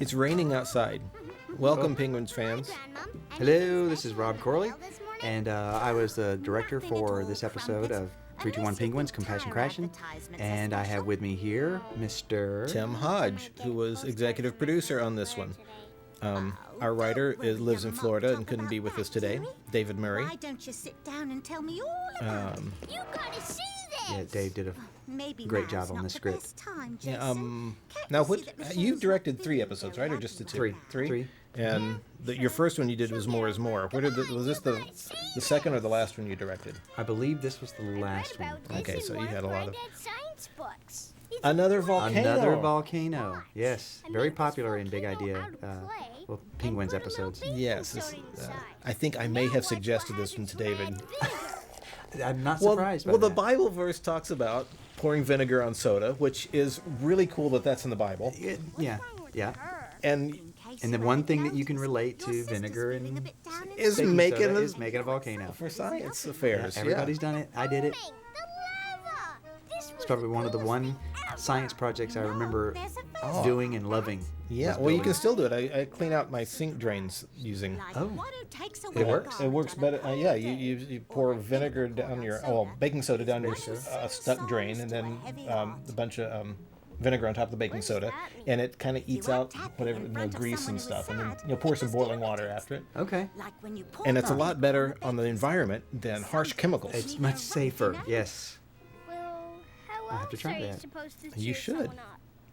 It's raining outside. Welcome, Penguins fans. Hello, this is Rob Corley, and I was the director for this episode of 321 Penguins, Compassion Crashin', and I have with me here Mr. Tim Hodge, who was executive producer on this one. Our writer lives in Florida and couldn't be with us today, David Murray. Why don't you sit down and tell me all about it? You gotta see this. Yeah, Dave did a great job on this script. Now, you directed 3 episodes, right, or just the 2? Three. And your first one you did was More is More. Was this the second or the last one you directed? I believe this was the last one. Okay, so you had a lot of... science books. Another volcano. Another volcano. Yes, very popular in Big Idea, Penguins episodes. Yes, I think I may have suggested this one to David. I'm not surprised by the that. Bible verse talks about pouring vinegar on soda, which is really cool that that's in the Bible. Yeah. And the one thing that you can relate to vinegar and is baking making soda is making a volcano. for science affairs. Everybody's done it. I did it. It's probably one of the science projects I remember doing and loving. Yeah, well, you can still do it. I clean out my sink drains using... It works? It works better. Yeah, you pour vinegar down baking soda down your stuck drain, and then a bunch of vinegar on top of the baking soda, and it kind of eats out whatever grease and stuff, and then you'll pour some boiling water after it. Okay. And it's a lot better on the environment than harsh chemicals. It's much safer. Yes. I'll have to try that. You should.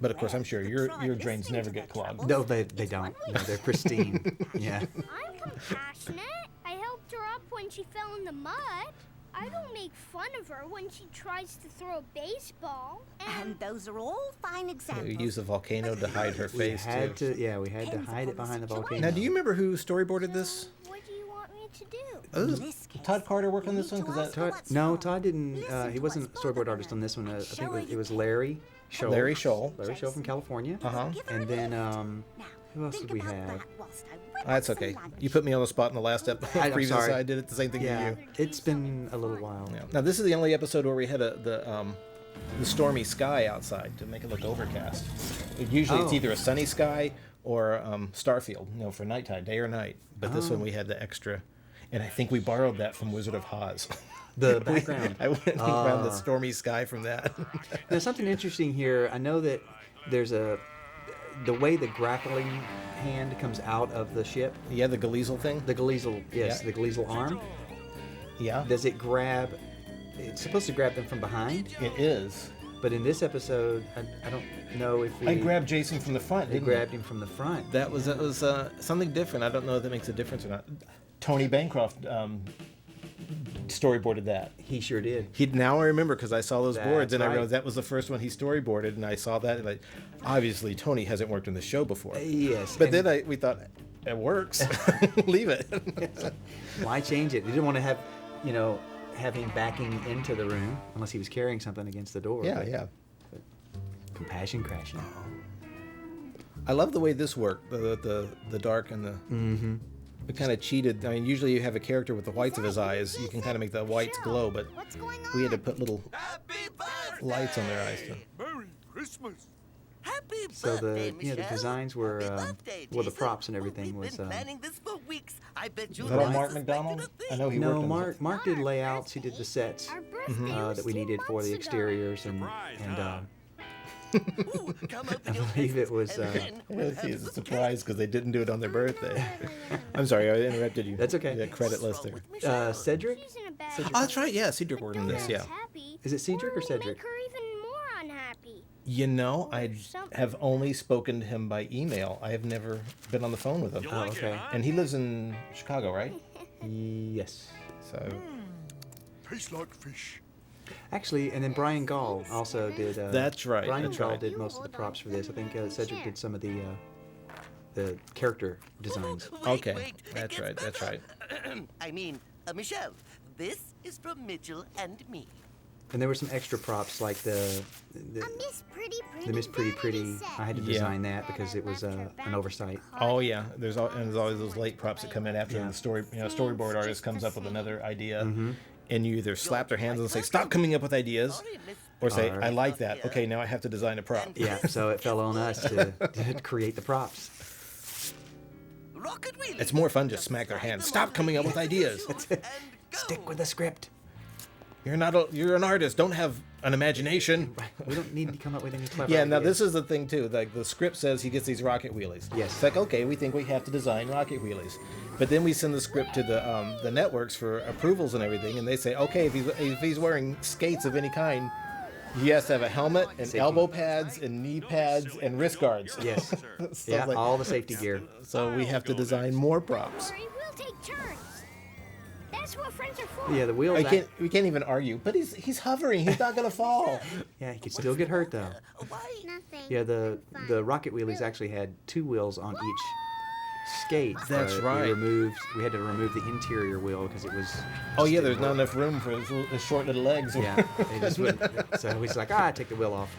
But of course, I'm sure your drains never get clogged. No, they don't. No, they're pristine. Yeah. I'm compassionate. I helped her up when she fell in the mud. I don't make fun of her when she tries to throw a baseball. And those are all fine examples. You use a volcano to hide her face, we had to hide it behind the volcano. Now, do you remember who storyboarded this? What do you want me to do? Oh, Todd Carter work on this one? No, Todd didn't. He wasn't a storyboard artist on this one. I think it was Larry Scholl. Larry Scholl. Larry Scholl from California. And then who else did we have? That's okay. You put me on the spot in the last episode. Previous, sorry. I did it the same thing Yeah, you. it's been a little while. Yeah. Now, this is the only episode where we had the stormy sky outside to make it look overcast. Usually it's either a sunny sky or starfield, for nighttime, day or night. But this one we had the extra, and I think we borrowed that from Wizard of Oz. The background. I went and found the stormy sky from that. There's something interesting here. I know that there's the way the grappling hand comes out of the ship. Yeah, the Galeazal thing. The Galeazal, yes, Yeah. the Galeazal arm. Yeah. Does it grab? It's supposed to grab them from behind. It is. But in this episode, I don't know if I grabbed Jason from the front. They grabbed him from the front. That was something different. I don't know if that makes a difference or not. Tony Bancroft storyboarded that. He sure did. Now I remember because I saw those boards and I right. realized that was the first one he storyboarded, and I saw that. And obviously, Tony hasn't worked on the show before. Yes. But then we thought, it works. Leave it. Why change it? They didn't want to have him backing into the room unless he was carrying something against the door. Yeah. But Compassion Crashin'. I love the way this worked. The dark and the. Mm-hmm. We kind of cheated. I mean, usually you have a character with the whites of his eyes. You can kind of make the whites glow, but we had to put little lights on their eyes. Merry Christmas. So the designs were the props and everything was. Is that all Mark McDonald? I know he worked on this. Mark did layouts. He did the sets that we needed for the exteriors and I believe it was. He's a surprise because they didn't do it on their birthday. I'm sorry, I interrupted you. That's okay. The credit list there. Cedric? Oh, that's right. Yeah, Cedric worked on this. Yeah. Is it Cedric or Cedric? Make her even more unhappy. I have only spoken to him by email. I have never been on the phone with him. Oh, okay. And he lives in Chicago, right? Yes. So. Tastes like fish. Actually, and then Brian Gall also did. That's right. Brian Gall did most of the props for this. I think Cedric did some of the character designs. Okay, that's right. I mean, Michelle, this is from Mitchell and me. And there were some extra props like the Miss Pretty Pretty. I had to design that because it was an oversight. Oh yeah, there's always those late props that come in after the story. Storyboard artist comes up with another idea, and you either slap their hands and say, "Stop coming up with ideas," Or say, I like that. Okay, now I have to design a prop. Yeah, so it fell on us to create the props. Rocket wheelies. It's more fun to smack their hands. Stop coming up with ideas. Stick with the script. You're an artist. Don't have an imagination. We don't need to come up with any clever Yeah, now ideas. this is the thing too. Like the script says he gets these rocket wheelies. Yes. It's like, okay, we think we have to design rocket wheelies, but then we send the script to the networks for approvals and everything, and they say, okay, if he's wearing skates of any kind, he has to have a helmet and Safety. elbow pads and knee pads and wrist guards. Yes. So Yeah, like- all the safety gear. So we have to design more props. Worry, we'll take turns. That's what friends are for. Yeah, the wheels. We can't even argue. But he's hovering. He's not gonna fall. Yeah, he could still get hurt though. Why? Nothing. Yeah, the rocket wheelies actually had 2 wheels on each skate. That's but right. We had to remove the interior wheel because it was. Oh yeah, just there's not didn't work. enough room for his short little legs. Yeah, they just wouldn't. So he's like, take the wheel off.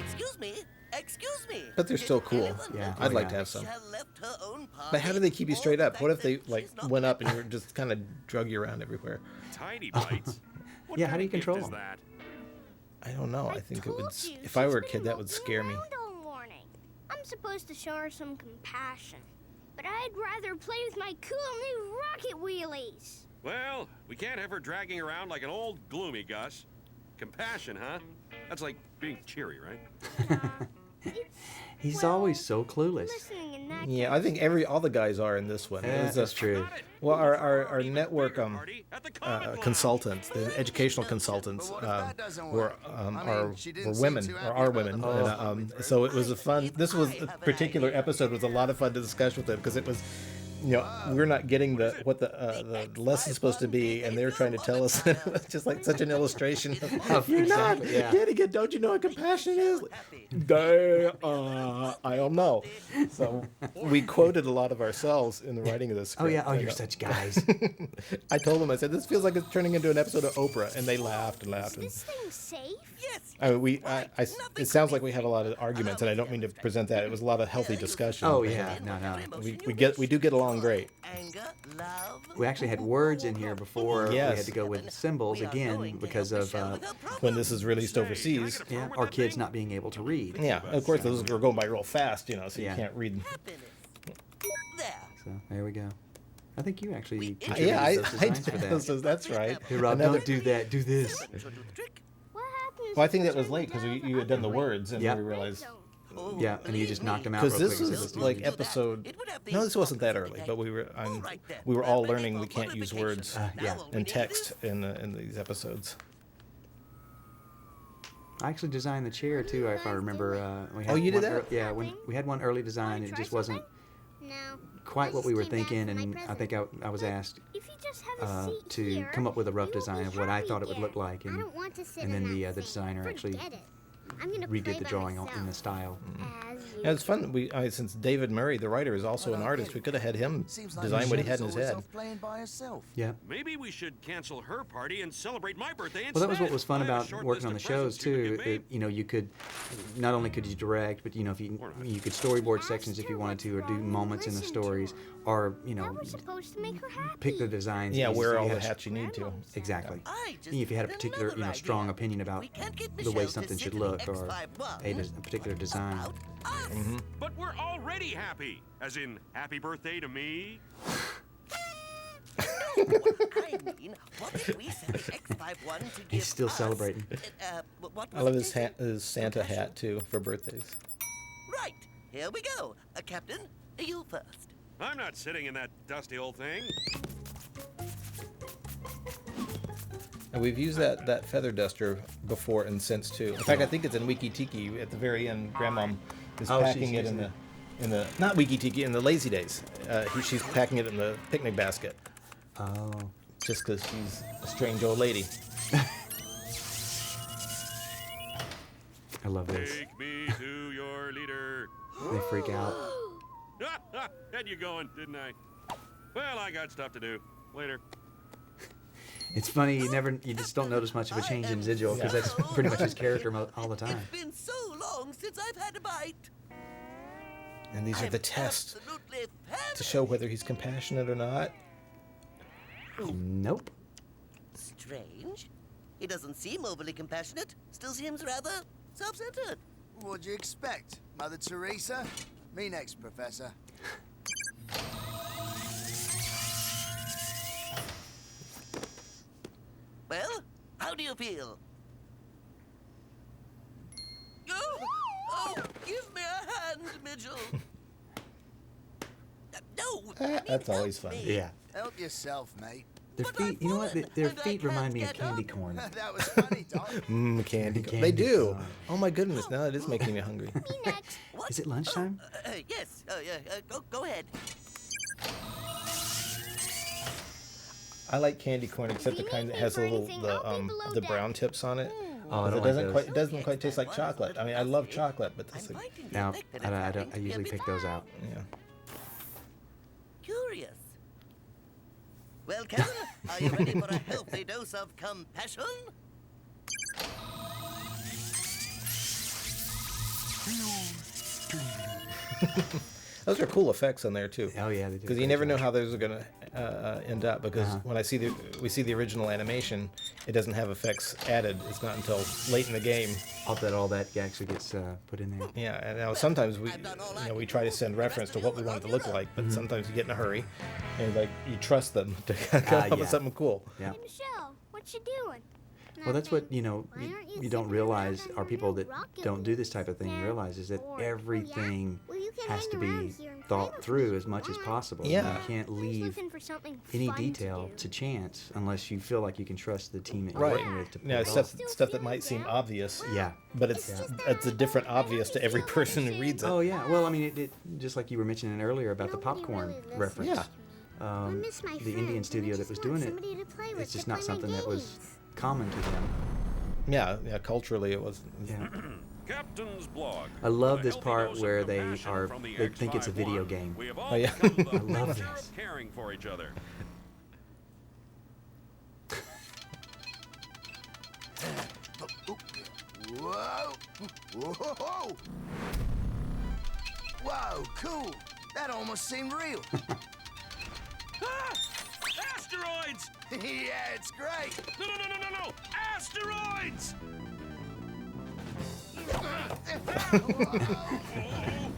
Excuse me. Excuse me. But they're still cool. Anyone Yeah. notice I'd Oh, like yeah. to have some. Michelle left her own But how do they keep you straight up? What if they party like she's not went up and left? you were just kind of drug you around everywhere? Tiny bites. What Yeah, kind how do you of gift control is them? that? I don't know. I think it would. Told you, If I she's were a been kid, that would moping scare me. around all morning. I'm supposed to show her some compassion, but I'd rather play with my cool new rocket wheelies. Well, we can't have her dragging around like an old gloomy Gus. Compassion, huh? That's like being cheery, right? He's Well, always so clueless. Listening in that Yeah, I think all the guys are in this one. Yeah, It was, that's true. Got it. Well, our Even network bigger party at the Comic Lounge. consultants, the educational consultants, were women, or are women. And, so it was a fun. This was a particular episode was a lot of fun to discuss with them because it was. We're not getting what the lesson's supposed to be, and they're trying to tell us just like such an illustration. You're not Exactly, yeah. getting it. Don't you know what compassion is? I don't know. So we quoted a lot of ourselves in the writing of this Oh script. yeah. Oh, And, you're such guys. I told them, I said, this feels like it's turning into an episode of Oprah, and they laughed and laughed. Is And, this thing safe? Yes. it sounds like we have a lot of arguments, and I don't mean to present that. It was a lot of healthy discussion. Oh yeah. No. We do get along great. Anger, love. We actually had words in here before. Yes. We had to go with symbols again because of When this is released overseas. our kids not being able to read. Yeah, of course, those are going by real fast, so Yeah. you can't read. Happiness. There. So there we go. I think you actually Yeah, contributed I those designs for did that. those, that's right. Hey Rob, Another- don't do that. Do this. Shall I do the trick? What happens? Well, I think that was late because you had done the words, and Yeah. then we realized. Oh, Yeah, and you just knocked them out Because real this quick. and said, is "Let's do like these." episode. No, this wasn't that early, but we were all learning we can't use words yeah. and text in these episodes. I actually designed the chair too, if I remember. We had Oh, you did one that? yeah, when we had one early design, it just wasn't No. quite what we were Just came back thinking, from my and I present. think I was asked If you just have a seat to here, come up with a rough you will design be of what I happy thought it would again. look like, I and don't want to sit and in then the that the seat. designer actually Forget it. I'm gonna play redid the by drawing in myself, the style. as you Yeah, it's fun. Since David Murray, the writer, is also an artist, we could have had him design what he had in his head. playing by herself. Yeah. Maybe we should cancel her party and celebrate my birthday instead. Well, that was what was fun I have a about short working list on the of shows presents you too. could give me. You could not only could you direct, but if you could storyboard sections if you wanted to, or do moments in the stories, or That was supposed to make her happy. pick the designs. Yeah, easy so wear you all the had- hats you need to. Exactly. I just If you had a had particular, another strong idea. opinion about We can't get the way Michelle to something sit should in the look, or X51 a particular design. About us. But we're already happy. As in, happy birthday to me. I mean, what if we set the X51 to give He's still us, celebrating. What I love was it? his Santa hat too for birthdays. Right, here we go. Captain, you first. I'm not sitting in that dusty old thing. And we've used that feather duster before and since too. In fact, I think it's in Wiki Tiki at the very end. Grandmom is Oh, packing she's it using in the not Wiki Tiki, in the Lazy Days. She's packing it in the picnic basket Oh. just because she's a strange old lady. I love this. Take me to your leader. They freak out. Had you going, didn't I? Well, I got stuff to do. Later. It's funny, you just don't notice much of a change in Zigil, because that's pretty much his character all the time. It's been so long since I've had a bite. And these are I'm the tests absolutely to show whether he's compassionate or not. Nope. Strange. He doesn't seem overly compassionate. Still seems rather self-centered. What'd you expect, Mother Teresa? Me next, Professor. Well, how do you feel? Oh, give me a hand, Mitchell. No, I mean, That's always help fun. me. Yeah. Help yourself, mate. Their But I feet, you know what? would, Their and I feet remind me of can't get candy up. corn. That was funny, Doc. Candy. Candy They do. corn. Oh my goodness! Now it is making me hungry. Me next. What? Is it lunchtime? Yes. Go ahead. I like candy corn, except the you kind need that me has for a little anything, I'll be below the deck. brown tips on it. Oh, I It don't like doesn't those. quite it doesn't quite taste like chocolate. I mean, I love chocolate, but this is Now, I usually pick those out. yeah. Curious. Well, Kevin, are you ready for a healthy dose of compassion? Those are cool effects on there too. Oh yeah, they do. Because you never know how those are gonna end up. Because when we see the original animation, it doesn't have effects added. It's not until late in the game. all that actually gets put in there. Yeah, and now sometimes we try to send reference to what we want it to look like, but sometimes you get in a hurry, and like you trust them to come up yeah. with something cool. Yeah. Hey, Michelle, what you doing? Well, that's what you know. Why aren't you You don't sitting realize, around or on people your that rocket don't do league? this type of thing Yeah. realize is that Or- everything Well, you can has hang to around be here and play thought with through me as much as if you possible. Yeah. You can't He's leave looking for something any fun detail to to do. chance unless you feel like you can trust the team that you're Right. working with to pull Yeah, it stuff off. stuff that might seem obvious, Yeah. but it's a different obvious to every person who reads it. Oh yeah. Well, I mean, it just like you were mentioning earlier about the Nobody popcorn really listens reference. Yeah. to me. I miss my The friends, Indian and studio I that just was want doing somebody to it, play with it's just to not play my something that was games. common to them. Yeah, culturally it was. Yeah. Captain's blog. I love A this healthy part dose of where they compassion are from the they think it's a video X51. game. We have all Oh, yeah. become the love pleasure this. of caring for each other. Whoa! Whoa! Whoa, cool. That almost seemed real. Ah! Asteroids! Yeah, it's great. No! Asteroids!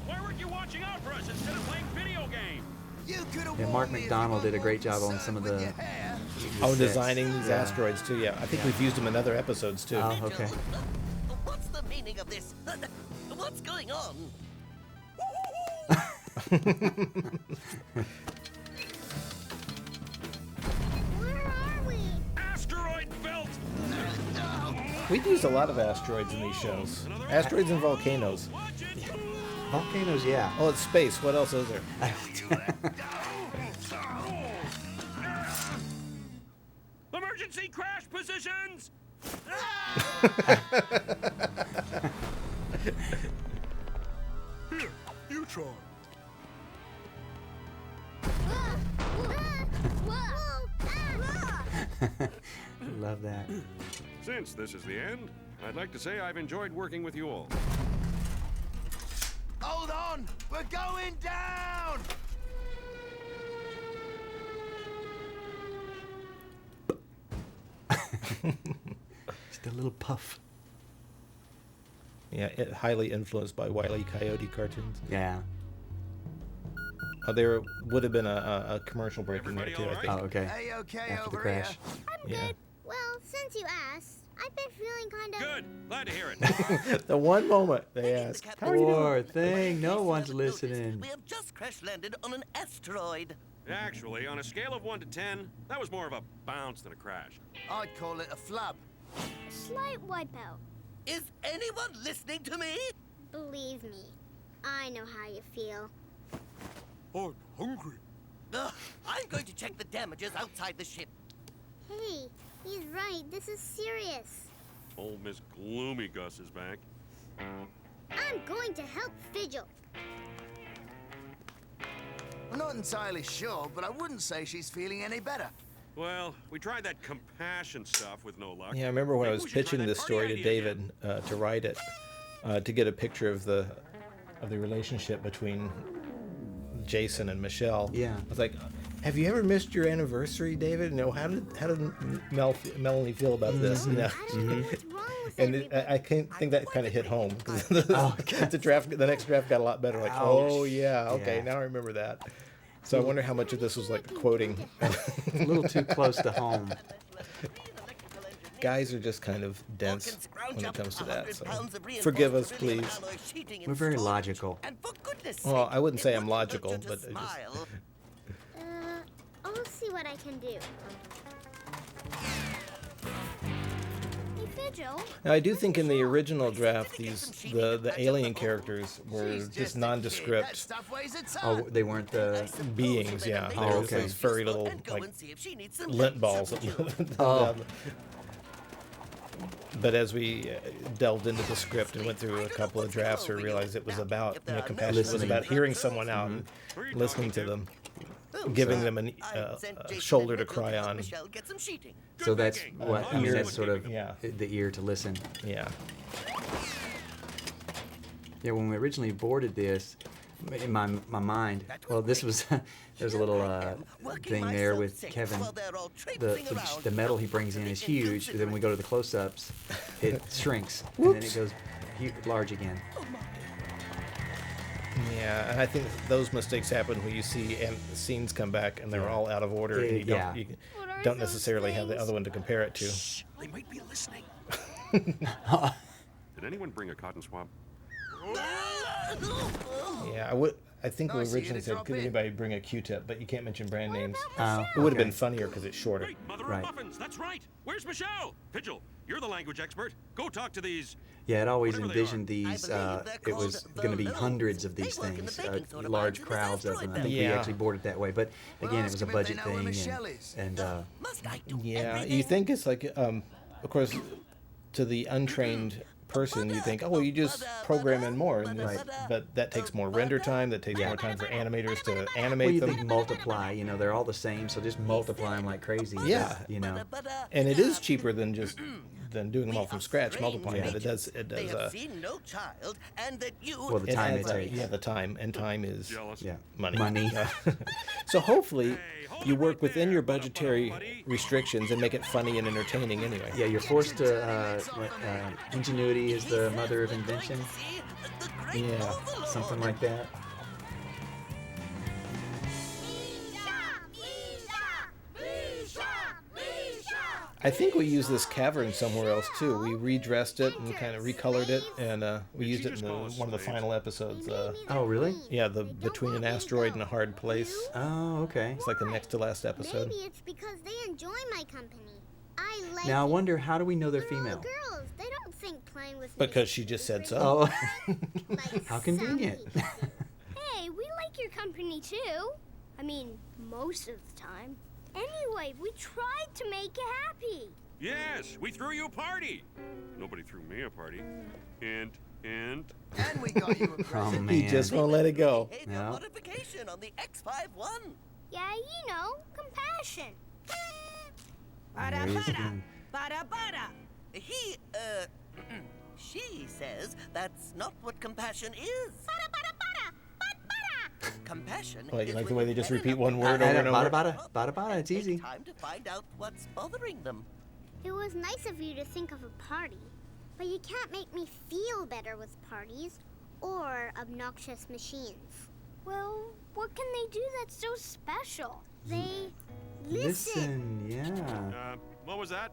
Why weren't you watching out for us instead of playing video games? You could have Yeah, Mark McDonald did a great job on some of the. Oh, sets. designing these Yeah. asteroids too. Yeah, I think we've used them in other episodes too. Oh, okay. What's the meaning of this? What's going on? Where are we? Asteroid belt! We've used a lot of asteroids in these shows. Asteroids and volcanoes. Watch it! Volcanoes, yeah. Oh, it's space. What else is there? Emergency crash positions! Here, you try. Love that. Since this is the end, I'd like to say I've enjoyed working with you all. Hold on! We're going down! Just a little puff. Yeah, highly influenced by Wile E. Coyote cartoons. Yeah. Oh, there would have been a commercial break in there Everybody too. all I right? think. Oh, okay. Hey, okay, After the over crash. here. Yeah. Well, since you asked, I've been feeling kind of... Good. Glad to hear it. The one moment they Maybe asked, the captain- "How are you doing?" Poor thing. No one's Notice, listening. We have just crash landed on an asteroid. Actually, on a scale of 1 to 10, that was more of a bounce than a crash. I'd call it a flub. Slight wipeout. Is anyone listening to me? Believe me, I know how you feel. I'm hungry. Ugh, I'm going to check the damages outside the ship. Hey, he's right. This is serious. Old Miss Gloomy Gus is back. I'm going to help Vigil. I'm not entirely sure, but I wouldn't say she's feeling any better. Well, we tried that compassion stuff with no luck. Yeah, I remember when I Maybe was we should try pitching that this party story to idea David again. to write it, to get a picture of the relationship between Jason and Michelle. Yeah. I was like, Have you ever missed your anniversary, David? No. How did Melanie feel about this? No. What's wrong with And everybody? I think that kind of hit home. The next draft got a lot better. Like, oh yeah, okay, Yeah. now I remember that. So I wonder how much of this was like quoting. A little too close to home. Guys are just kind of dense Scrounge when it up comes to that. 100 So pounds of forgive us, reinforced please. beryllium alloy sheeting in We're very storage. logical. And for goodness Well, sake, I wouldn't say it I'm wouldn't hurt logical, you to but I just. smile. I'll see what I can do. Hey, Vigil. Now, I do think in the original draft, the alien characters were She's just a nondescript kid. That stuff weighs a ton. Oh, they weren't the. beings. Yeah, they were okay. these furry little And go like and see if she needs some lint help balls. substitute. Oh. But as we delved into the script and went through a couple of drafts, we realized it was about compassion. It was Listening. about hearing someone out and listening to them, giving them I sent a Jason shoulder to Edwards cry help on. Michelle get some sheeting. So that's what I mean. ear. That's sort of Yeah. the ear to listen. Yeah. Yeah, when we originally boarded this, in my mind, well, this was there's a little thing there with Kevin. The metal he brings in is huge. Then when we go to the close-ups, it shrinks and then it goes large again. Yeah, and I think those mistakes happen when you see scenes come back and they're all out of order, and Yeah. you What are don't those necessarily have the things? other one to compare it to. Shh, they might be listening. Did anyone bring a cotton swab? Yeah, I think we Nice of you originally to said, drop could in. anybody bring a Q-tip, but you can't mention brand names. Oh, It would have okay. been funnier because it's shorter. Great mother Right. of muffins, that's right. Where's Michelle? Vigil, you're the language expert. Go talk to these. Yeah, it always Whatever they envisioned I these. believe they're It was called going to be the hundreds of Lows. these They work in the things, baking soda large mines in this crowds of them. I asteroid think we belt. actually boarded that way, but Well, again, it ask was a them if they budget know where thing, Michelle is. and Must I do Yeah, everything? you think it's like, of course, to the untrained person, you think, oh, well, you just program in more, and Right. but that takes more render time. That takes more time for animators to well, animate you them. think multiply. You know, they're all the same, so just multiply them like crazy. Yeah. You know. And it is cheaper than just doing them all from scratch, multiplying. But it does They have seen no child, and that you. Well, the it time adds it up. takes. Yeah, the time, and time is Jealous. Yeah. money. Money. So hopefully hold you it work right within there, your buddy. budgetary restrictions and make it funny and entertaining anyway. Yeah, you're forced to. Ingenuity is the mother of invention. Yeah. Something like that. I think we used this cavern somewhere else too. We redressed it and kind of recolored it, and we used it in one of the final episodes. Oh, really? Yeah, the between an asteroid and a hard place. Oh, okay. It's like the next to last episode. Maybe it's because they enjoy my company. I like Now I it. wonder, how do we know they're They're all female? girls. They don't think playing with me Because is she just said pretty. so. Oh, Like how convenient. some people. Hey, we like your company too. I mean, most of the time. Anyway, we tried to make you happy. Yes, we threw you a party. Nobody threw me a party. And And we got you a Oh present. man. He just won't let it go. Behavior Yeah. modification on the X51. Yeah, you know, compassion. There he is again. He, she says that's not what compassion is. Compassion. Well, you is like the when way they just care repeat enough one to word care over and over? Bada bada, it's take easy. time to find out what's bothering them. It was nice of you to think of a party, but you can't make me feel better with parties or obnoxious machines. Well, what can they do that's so special? They listen. Yeah. what was that?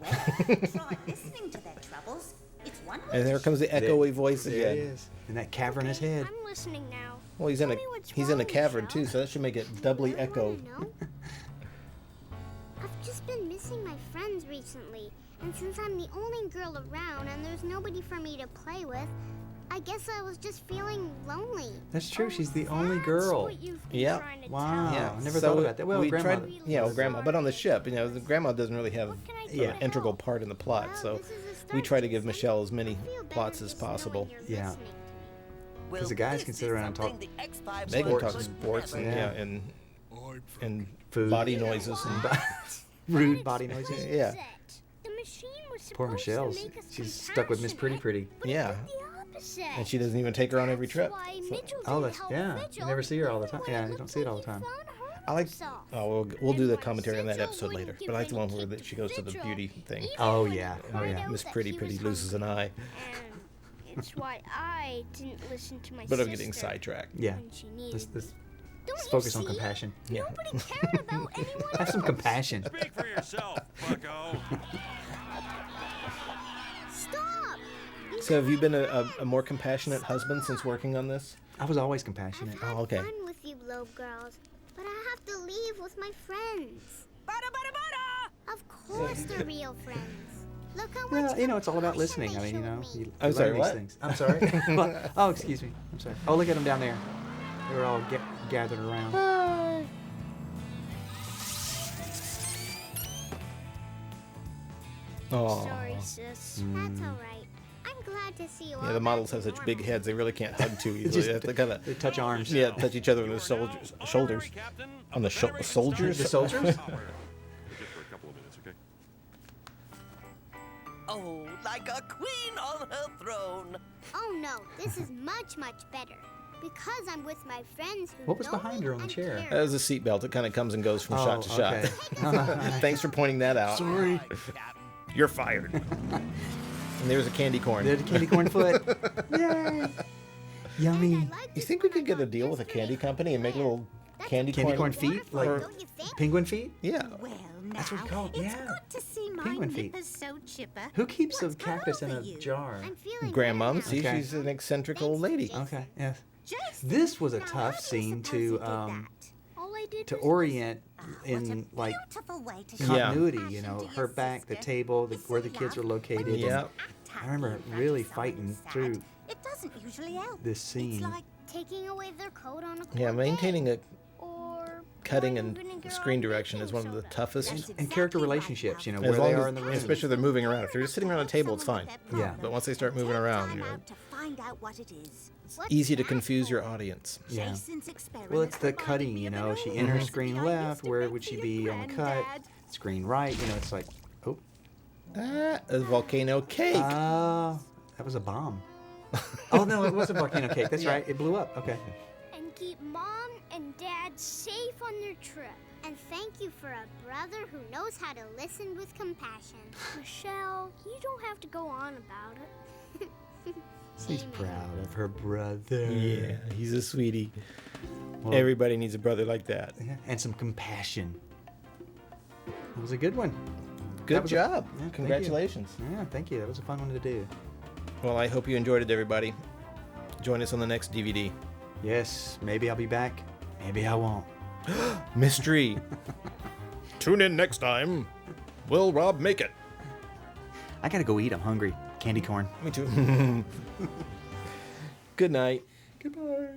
Try listening to their troubles. It's one way And there comes the echoey voice There he again. is. In that cavernous Okay, head. I'm listening now. Well, he's in Tell me what's he's in a wrong, cavern Michelle. too, so that should make it doubly I echo. wanna know. I've just been missing my friends recently, and since I'm the only girl around and there's nobody for me to play with, I guess I was just feeling lonely. That's true. She's the only That's girl. what you've been Yeah. trying to Wow. tell Yeah, I never so thought about that. Well, we Grandma. tried, grandma, but on the ship, the grandma doesn't really have What can I do an to help? integral part in the plot, Well, so this is a start, we try to give Jason. Michelle as many I feel better plots as just knowing possible. you're Yeah. listening to me. Well, the guys this can is sit around and talk- something the X51 They can talk would sports and never Yeah. and Food. body noises and Rude body noises. yeah. The machine was Poor supposed Michelle's. to make us She's stuck with Miss Pretty compassionate, Pretty. but Yeah. it did the opposite. And she doesn't even take her on every That's trip. why So- Mitchell Oh, didn't that's help yeah. Vigil, You never see her all the even time. when Yeah, it you don't looked see it all like the time. he found her I like. Soft. Oh, we'll do And the my commentary on that essential episode wouldn't later. give But I like the one any where kid she goes to the literal, beauty thing. even Oh, when yeah. he Oh, yeah. found Miss out Pretty he Pretty was loses an eye. And it's why I didn't listen to my But sister. I'm getting sidetracked. Yeah. When she needed Let's, me. let's, Don't let's you focus on see? compassion. Yeah. Nobody cared about anyone Have some else. compassion. Speak for yourself, bucko. Stop! So have you been a more compassionate husband since working on this? I was always compassionate. I've had Oh, okay. fun with you Globe Girls, but I have to leave with my friends. Of course they're real friends. Look how much Well, you know, it's all about compassion listening. they I mean, you showed know, me. you I'm learn sorry, these what? things. I'm sorry. Well, oh, excuse me. I'm sorry. Oh, look at them down there. They were all gathered around. Oh. Sorry, sis. That's all right. I'm glad to see you all Yeah, the models back have to such big normal. heads, they really can't hug too easily. Just- They have to kind of They touch arms. yeah, touch each other on the Shoulders. shoulders. On the soldiers? The soldiers? Just for a couple of minutes, okay? Oh, like a queen on her throne. Oh no, this is much, much better. Because I'm with my friends who What was know behind me her on the and chair? care. That was a seatbelt. It kind of comes and goes from shot to shot. okay. Thanks for pointing that out. Sorry. You're fired. And there's a candy corn. There's a candy corn foot. Yay! Yummy. And I like You this think we one could I get a got deal with a yesterday candy from company and make Claire. little That's candy Candy corn corn? feet? Like Don't you think? penguin feet? Yeah. Well, now, That's what it's called, it's yeah. good to see my Penguin feet. nippers so chipper. Who keeps What's a cactus come in a over you? jar? I'm feeling Grandmom, better see, now. Okay. she's an eccentric old lady. Okay, yes. Jason, This was a now, tough how do you scene suppose you to did that? All I did to was orient What a in like beautiful way to Yeah. continuity. show You know, compassion to her your back, the sister. table, You where the see, kids are love, located. when you Yeah. act happy I remember in front of really someone fighting sad, through It doesn't usually help. this scene. It's like Taking away their coat on a cold Yeah, maintaining a or cutting pouring and vinegar screen on direction is baking one of the soda. toughest. That's And character exactly right, relationships, you know, Alvin. As where they long are as, in the room. especially if they're moving around. If they're just sitting around a table, it's fine. Yeah. But once they start moving around, you know, To find out what it is. it's easy to confuse your audience. Yeah. Jason's experiment Well, it's the reminded cutting, me you of know. an She old in her recipe screen I left. used to Where make would for she your be on the cut? granddad. Screen right. You know, it's like, oh, A volcano cake. that was a bomb. Oh no, it was a volcano cake. That's right. It blew up. Okay. And keep mom and dad safe on their trip. And thank you for a brother who knows how to listen with compassion. Michelle, you don't have to go on about it. She's proud of her brother. Yeah, he's a sweetie. Well, Everybody needs a brother like that. yeah, and some compassion. That was a good one. Good was a- job. yeah, thank you. Congratulations. Yeah, thank you. That was a fun one to do. Well, I hope you enjoyed it, everybody. Join us on the next DVD. Yes, maybe I'll be back. Maybe I won't. Mystery. Tune in next time. Will Rob make it? I gotta go eat. I'm hungry. Candy corn. Me too. Good night. Goodbye.